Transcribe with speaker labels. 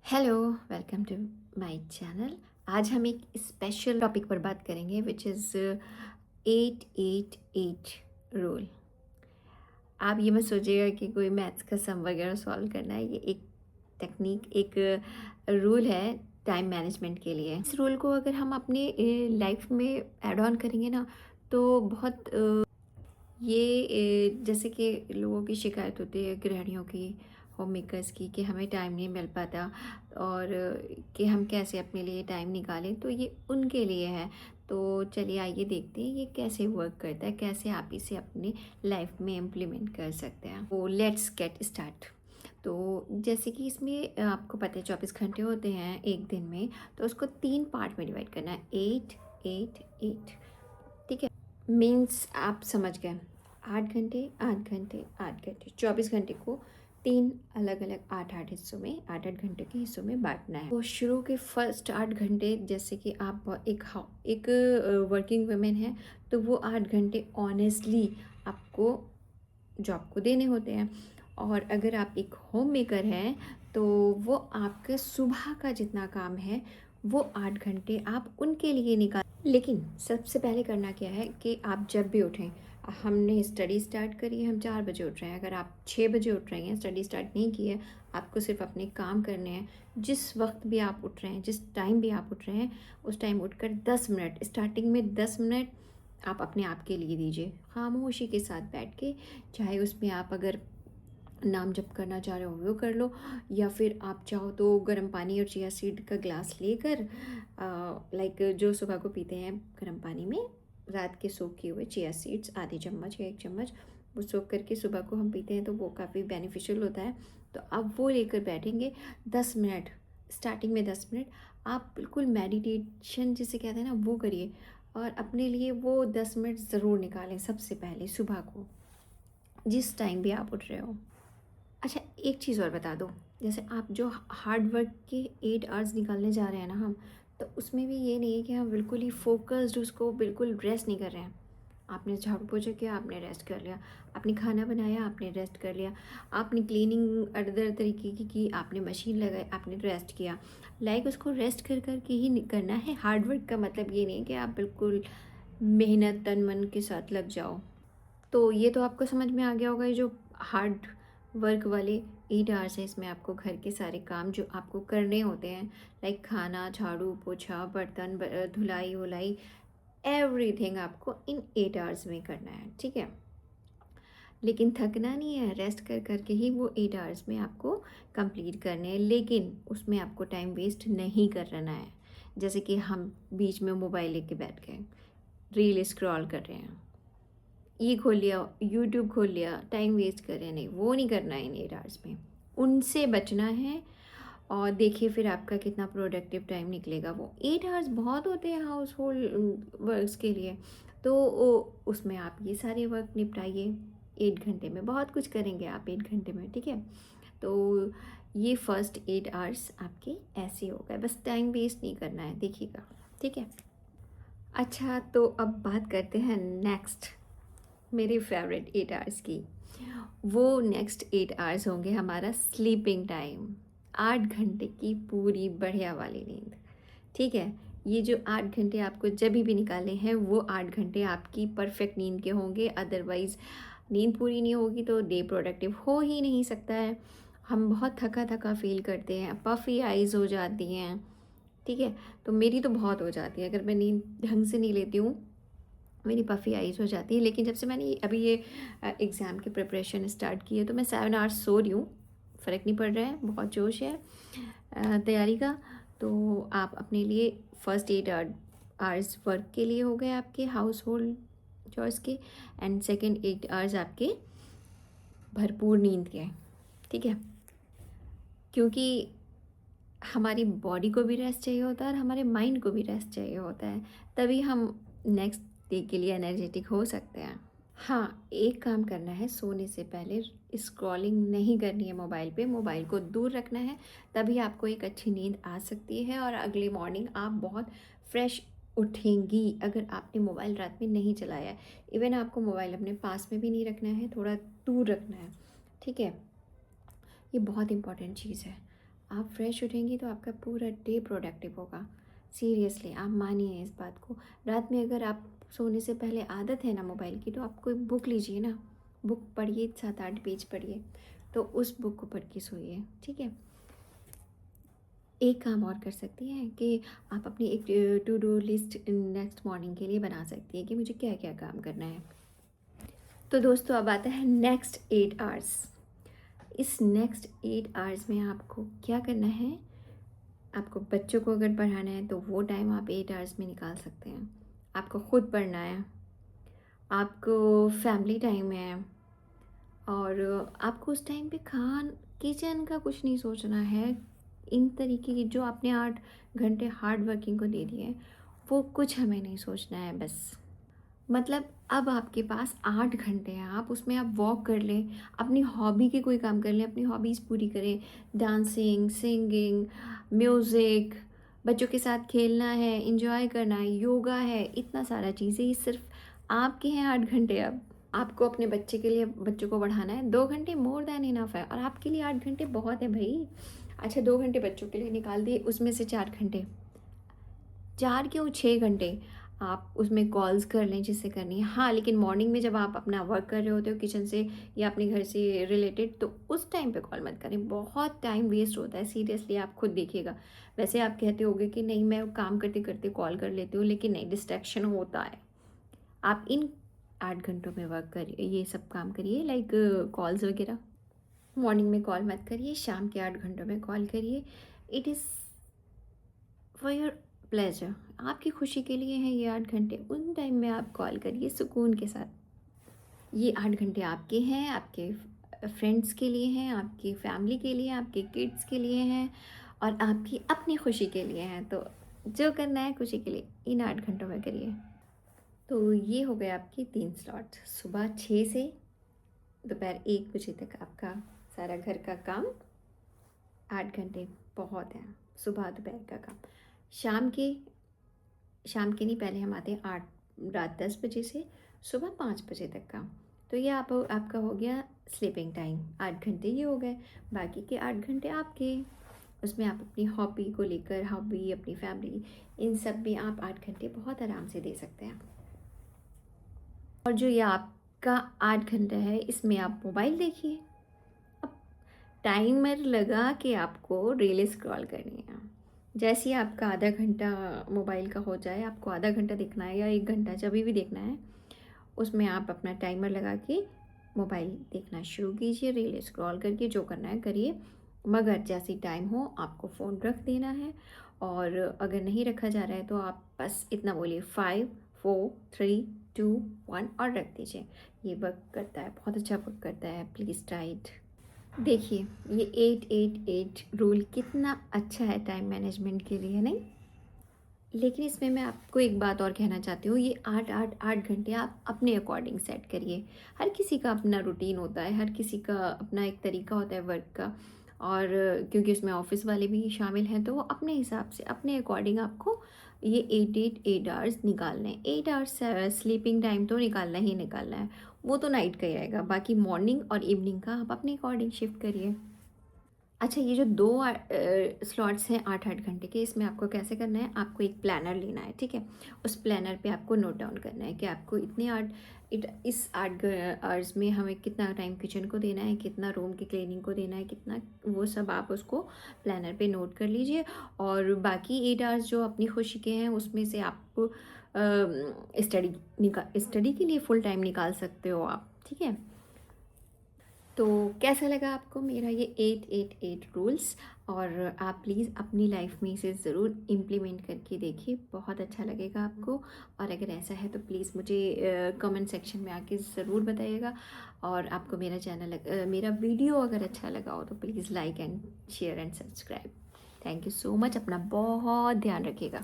Speaker 1: Hello, welcome to my channel. आज हम एक स्पेशल टॉपिक पर बात करेंगे विच इज़ 888 रूल। आप ये मत सोचिएगा कि कोई मैथ्स का सम वगैरह सॉल्व करना है। ये एक टेक्निक, एक रूल है टाइम मैनेजमेंट के लिए। इस रूल को अगर हम अपनी लाइफ में ऐड ऑन करेंगे ना, तो बहुत जैसे कि लोगों की शिकायत होती है, गृहिणियों की, होम मेकर्स की, कि हमें टाइम नहीं मिल पाता और कि हम कैसे अपने लिए टाइम निकालें, तो ये उनके लिए है। तो चलिए आइए देखते हैं ये कैसे वर्क करता है, कैसे आप इसे अपनी लाइफ में इम्प्लीमेंट कर सकते हैं। तो लेट्स गेट स्टार्ट। तो जैसे कि इसमें आपको पता है 24 घंटे होते हैं एक दिन में, तो उसको 3 पार्ट में डिवाइड करना है, 8 8 8। ठीक है, मीन्स आप समझ गए, 8 घंटे 8 घंटे 8 घंटे, 24 घंटे को 3 अलग अलग 8 8 हिस्सों में, 8 8 घंटे के हिस्सों में बांटना है। तो शुरू के फर्स्ट 8 घंटे, जैसे कि आप एक वर्किंग वुमेन है, तो वो 8 घंटे ऑनेस्टली आपको जॉब को देने होते हैं। और अगर आप एक होम मेकर हैं, तो वो आपके सुबह का जितना काम है वो 8 घंटे आप उनके लिए निकाल। लेकिन सबसे पहले करना क्या है कि आप जब भी उठें, हमने स्टडी स्टार्ट करी है, हम 4 बजे उठ रहे हैं, अगर आप 6 बजे उठ रहे हैं, स्टडी स्टार्ट नहीं की है, आपको सिर्फ अपने काम करने हैं, जिस वक्त भी आप उठ रहे हैं, जिस टाइम भी आप उठ रहे हैं, उस टाइम उठकर 10 मिनट, स्टार्टिंग में 10 मिनट आप अपने आप के लिए दीजिए, खामोशी के साथ बैठ के। चाहे उसमें आप अगर नाम जप करना चाह रहे हो वो कर लो, या फिर आप चाहो तो गर्म पानी और चिया सीड का ग्लास लेकर, लाइक जो सुबह को पीते हैं गर्म पानी में रात के सोख किए हुए चिया सीड्स, आधी चम्मच या 1 चम्मच, वो सोख करके सुबह को हम पीते हैं, तो वो काफ़ी बेनिफिशियल होता है। तो आप वो लेकर बैठेंगे 10 मिनट, स्टार्टिंग में 10 मिनट आप बिल्कुल मेडिटेशन जिसे कहते हैं ना, वो करिए। और अपने लिए वो 10 मिनट ज़रूर निकालें सबसे पहले सुबह को, जिस टाइम भी आप उठ रहे हो। अच्छा, एक चीज़ और बता दो, जैसे आप जो हार्ड वर्क के 8 आवर्स निकालने जा रहे हैं ना हम, तो उसमें भी ये नहीं है कि हम बिल्कुल ही फोकस्ड, उसको बिल्कुल रेस्ट नहीं कर रहे हैं। आपने झाड़ू पोछा किया, आपने रेस्ट कर लिया, आपने खाना बनाया, आपने रेस्ट कर लिया, आपने क्लीनिंग अदर तरीके की, आपने मशीन लगाई, आपने रेस्ट किया। लाइक उसको रेस्ट कर कर के ही करना है। हार्ड वर्क का मतलब ये नहीं है कि आप बिल्कुल मेहनत तन मन के साथ लग जाओ। तो ये तो आपको समझ में आ गया होगा, ये जो हार्ड वर्क वाले 8 आवर्स है, इसमें आपको घर के सारे काम जो आपको करने होते हैं, लाइक खाना, झाड़ू पोछा, बर्तन, धुलाई वुलाई, एवरीथिंग आपको इन 8 आवर्स में करना है। ठीक है, लेकिन थकना नहीं है, रेस्ट कर करके ही वो 8 आवर्स में आपको कंप्लीट करने हैं। लेकिन उसमें आपको टाइम वेस्ट नहीं करना है। जैसे कि हम बीच में मोबाइल लेके बैठ गए, रील स्क्रॉल कर रहे हैं, ये खोल लिया, यूट्यूब खोल लिया, टाइम वेस्ट कर रहे हैं, नहीं, वो नहीं करना है इन 8 आवर्स में, उनसे बचना है। और देखिए फिर आपका कितना प्रोडक्टिव टाइम निकलेगा। वो 8 आवर्स बहुत होते हैं हाउस होल्ड वर्क्स के लिए, तो उसमें आप ये सारे वर्क निपटाइए। 8 घंटे में बहुत कुछ करेंगे आप 8 घंटे में। ठीक है, तो ये फर्स्ट 8 आवर्स आपके ऐसे हो गए, बस टाइम वेस्ट नहीं करना है, देखिएगा। ठीक है, अच्छा, तो अब बात करते हैं नेक्स्ट, मेरे फेवरेट 8 आवर्स की। वो नेक्स्ट 8 आवर्स होंगे हमारा स्लीपिंग टाइम, 8 घंटे की पूरी बढ़िया वाली नींद। ठीक है, ये जो 8 घंटे आपको जब भी निकालने हैं, वो 8 घंटे आपकी परफेक्ट नींद के होंगे। अदरवाइज़ नींद पूरी नहीं होगी तो डे प्रोडक्टिव हो ही नहीं सकता है। हम बहुत थका थका फील करते हैं, पफी आइज़ हो जाती हैं। ठीक है, तो मेरी तो बहुत हो जाती है, अगर मैं नींद ढंग से नहीं लेती हूँ मेरी पफ़ी आइज़ हो जाती है। लेकिन जब से मैंने अभी ये एग्ज़ाम की प्रिपरेशन स्टार्ट की है, तो मैं 7 आवर्स सो रही हूँ, फ़र्क नहीं पड़ रहा है, बहुत जोश है तैयारी का। तो आप अपने लिए फर्स्ट 8 आवर्स वर्क के लिए हो गए आपके हाउस होल्ड चॉइस के, एंड सेकेंड 8 आवर्स आपके भरपूर नींद के। ठीक है, क्योंकि हमारी बॉडी को भी रेस्ट चाहिए होता है और हमारे माइंड को भी रेस्ट चाहिए होता है, तभी हम नेक्स्ट डे के लिए एनर्जेटिक हो सकते हैं। हाँ, एक काम करना है, सोने से पहले स्क्रॉलिंग नहीं करनी है मोबाइल पे, मोबाइल को दूर रखना है, तभी आपको एक अच्छी नींद आ सकती है और अगली मॉर्निंग आप बहुत फ्रेश उठेंगी। अगर आपने मोबाइल रात में नहीं चलाया है, इवन आपको मोबाइल अपने पास में भी नहीं रखना है, थोड़ा दूर रखना है। ठीक है, ये बहुत इंपॉर्टेंट चीज़ है। आप फ्रेश उठेंगी तो आपका पूरा डे प्रोडक्टिव होगा। सीरियसली आप मानिए इस बात को। रात में अगर आप सोने से पहले आदत है ना मोबाइल की, तो आप कोई बुक लीजिए ना, बुक पढ़िए, 7-8 पेज पढ़िए, तो उस बुक को पढ़ के सोइए, ठीक है। एक काम और कर सकती हैं कि आप अपनी एक to do list next morning के लिए बना सकती हैं कि मुझे क्या क्या काम करना है। तो दोस्तों अब आता है नेक्स्ट 8 आवर्स। इस नेक्स्ट 8 आवर्स में आपको क्या करना है, आपको बच्चों को अगर पढ़ाना है तो वो टाइम आप 8 आवर्स में निकाल सकते हैं। आपको खुद पढ़ना है, आपको फैमिली टाइम है, और आपको उस टाइम पे किचन का कुछ नहीं सोचना है। इन तरीके की जो आपने 8 घंटे हार्ड वर्किंग को दे दिए हैं, वो कुछ हमें नहीं सोचना है बस। मतलब अब आपके पास 8 घंटे हैं, आप उसमें आप वॉक कर लें, अपनी हॉबी के कोई काम कर लें, अपनी हॉबीज़ पूरी करें। डांसिंग, सिंगिंग, म्यूज़िक, बच्चों के साथ खेलना है, एंजॉय करना है, योगा है, इतना सारा चीज़ें, ये सिर्फ आपके हैं 8 घंटे। अब आपको अपने बच्चे के लिए बच्चों को बढ़ाना है, 2 घंटे मोर देन इनफ है, और आपके लिए 8 घंटे बहुत है भाई। अच्छा, 2 घंटे बच्चों के लिए निकाल दिए, उसमें से 4 घंटे, 4 क्यों 6 घंटे आप उसमें कॉल्स कर लें जिससे करनी है। हाँ, लेकिन मॉर्निंग में जब आप अपना वर्क कर रहे होते हो किचन से या अपने घर से रिलेटेड, तो उस टाइम पे कॉल मत करें, बहुत टाइम वेस्ट होता है। सीरियसली आप खुद देखिएगा। वैसे आप कहते होगे कि नहीं मैं काम करते करते कॉल कर लेती हूँ, लेकिन नहीं, डिस्ट्रैक्शन होता है। आप इन 8 घंटों में वर्क करिए, ये सब काम करिए, लाइक कॉल्स वगैरह। मॉर्निंग में कॉल मत करिए, शाम के 8 घंटों में कॉल करिए। It is for your pleasure, आपकी खुशी के लिए है ये 8 घंटे। उन टाइम में आप कॉल करिए सुकून के साथ। ये 8 घंटे आपके हैं, आपके फ्रेंड्स के लिए हैं, आपकी फैमिली के लिए, आपके किड्स के लिए हैं, और आपकी अपनी खुशी के लिए हैं। तो जो करना है खुशी के लिए इन 8 घंटों में करिए। तो ये हो गए आपके 3 स्लॉट, सुबह 6 से दोपहर 1 बजे तक आपका सारा घर का काम। 8 घंटे बहुत है, सुबह दोपहर का काम। शाम के शाम के नहीं, पहले हम आते हैं रात 10 बजे से सुबह 5 बजे तक का। तो ये आपका हो गया स्लीपिंग टाइम, 8 घंटे ये हो गए। बाकी के 8 घंटे आपके, उसमें आप अपनी हॉबी को लेकर, हॉबी, अपनी फैमिली, इन सब में आप 8 घंटे बहुत आराम से दे सकते हैं। और जो ये आपका 8 घंटा है, इसमें आप मोबाइल देखिए। अब टाइमर लगा के आपको रील स्क्रॉल करनी है। जैसे ही आपका आधा घंटा मोबाइल का हो जाए, आपको आधा घंटा देखना है या 1 घंटा, जब भी देखना है, उसमें आप अपना टाइमर लगा के मोबाइल देखना शुरू कीजिए, रील स्क्रॉल करके जो करना है करिए। मगर जैसे टाइम हो आपको फ़ोन रख देना है, और अगर नहीं रखा जा रहा है तो आप बस इतना बोलिए 5 4 3 2 1 और रख दीजिए। ये वर्क करता है, बहुत अच्छा वर्क करता है, प्लीज़ ट्राई इट। देखिए, ये 8-8-8 रूल कितना अच्छा है टाइम मैनेजमेंट के लिए, नहीं? लेकिन इसमें मैं आपको एक बात और कहना चाहती हूँ, ये 8-8-8 घंटे आप अपने अकॉर्डिंग सेट करिए। हर किसी का अपना रूटीन होता है, हर किसी का अपना एक तरीका होता है वर्क का, और क्योंकि उसमें ऑफिस वाले भी शामिल हैं, तो वो अपने हिसाब से, अपने अकॉर्डिंग आपको ये 8-8-8 आवर्स निकालने हैं। 8 आवर्स स्लीपिंग टाइम तो निकालना ही निकालना है, वो तो नाइट का ही रहेगा। बाकी मॉर्निंग और इवनिंग का आप अपने अकॉर्डिंग शिफ्ट करिए। अच्छा, ये जो 2 स्लॉट्स हैं 8-8 घंटे के, इसमें आपको कैसे करना है, आपको एक प्लानर लेना है, ठीक है? उस प्लानर पे आपको नोट डाउन करना है कि आपको इस 8 आवर्स में हमें कितना टाइम किचन को देना है, कितना रूम की क्लीनिंग को देना है, कितना, वो सब आप उसको प्लानर पे नोट कर लीजिए। और बाकी 8 आवर्स जो अपनी खुशी के हैं, उसमें से आप स्टडी के लिए फुल टाइम निकाल सकते हो आप, ठीक है? तो कैसा लगा आपको मेरा ये 8-8-8 रूल्स? और आप प्लीज़ अपनी लाइफ में इसे ज़रूर इम्प्लीमेंट करके देखिए, बहुत अच्छा लगेगा आपको। और अगर ऐसा है तो प्लीज़ मुझे कमेंट सेक्शन में आके ज़रूर बताइएगा। और आपको मेरा वीडियो अगर अच्छा लगा हो तो please like and share and subscribe. Thank you so much, अपना बहुत ध्यान रखिएगा।